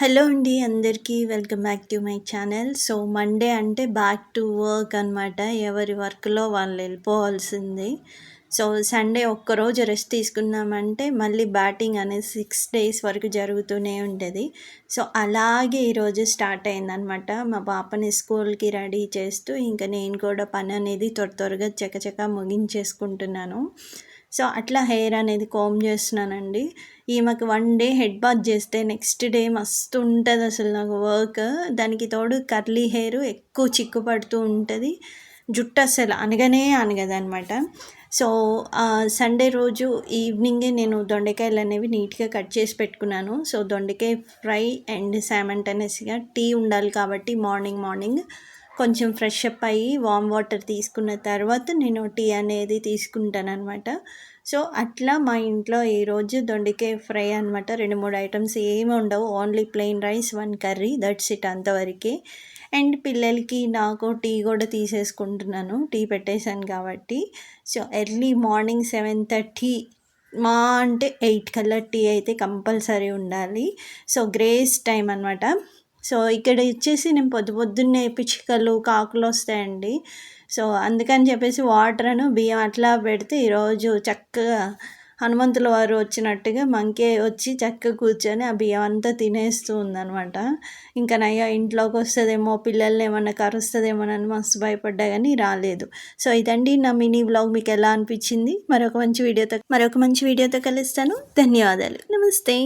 Hello అండి అందరికీ welcome back to my channel. So Monday అంటే బ్యాక్ టు వర్క్ అనమాట. ఎవరి వర్క్‌లో వాళ్ళు వెళ్ళిపోవాల్సిందే. సో సండే ఒక్కరోజు రెస్ట్ తీసుకున్నామంటే మళ్ళీ బ్యాటింగ్ అనేది 6 డేస్ వరకు జరుగుతూనే ఉంటది. సో అలాగే ఈరోజు స్టార్ట్ అయిందనమాట. మా పాపని స్కూల్‌కి రెడీ చేస్తూ ఇంకా నేను కూడా పని అనేది త్వరగా చకచకా ముగించేసుకుంటున్నాను. సో అట్లా హెయిర్ అనేది కోంబ్ చేస్తున్నానండి. ఈమెకు 1 డే హెడ్ బాత్ చేస్తే నెక్స్ట్ డే మస్తు ఉంటుంది అసలు నాకు వర్క్. దానికి తోడు కర్లీ హెయిర్ ఎక్కువ చిక్కు పడుతూ ఉంటుంది. జుట్టు అస్సలు అనగదనమాట. సో సండే రోజు ఈవినింగే నేను దొండకాయలు అనేవి నీట్గా కట్ చేసి పెట్టుకున్నాను. సో దొండకాయ ఫ్రై అండ్ సైమల్టేనియస్‌గా టీ ఉండాలి కాబట్టి మార్నింగ్ కొంచెం ఫ్రెష్ అప్ అయ్యి వామ్ వాటర్ తీసుకున్న తర్వాత నేను టీ అనేది తీసుకుంటాననమాట. సో అట్లా మా ఇంట్లో ఈరోజు దొండకాయ ఫ్రై అనమాట. 2, 3 ఐటమ్స్ ఏమి ఉండవు. Only plain rice, 1 curry, that's it అంతవరకే. అండ్ పిల్లలకి నాకు టీ కూడా తీసేసుకుంటున్నాను. టీ పెట్టేశాను కాబట్టి. సో ఎర్లీ మార్నింగ్ 7:30 మా అంటే 8 కల్లా టీ అయితే కంపల్సరీ ఉండాలి. సో గ్రేస్ టైం అనమాట. సో ఇక్కడ వచ్చేసి నేను పొద్దున్నే పిచ్చుకలు, కాకులు వస్తాయండి. సో అందుకని చెప్పేసి వాటర్ను బియ్యం అట్లా పెడితే ఈరోజు చక్కగా హనుమంతుల వారు వచ్చినట్టుగా మంకీ వచ్చి చక్కగా కూర్చొని ఆ బియ్యం అంతా తినేస్తూ ఉందనమాట. ఇంకా నయ్య ఇంట్లోకి వస్తుందేమో, పిల్లల్ని ఏమన్నా కరుస్తుందేమోనని మస్తు భయపడ్డా కానీ రాలేదు. సో ఇదండి నా మినీ వ్లాగ్. మీకు ఎలా అనిపించింది? మరొక మంచి వీడియోతో కలుస్తాను. ధన్యవాదాలు. నమస్తే.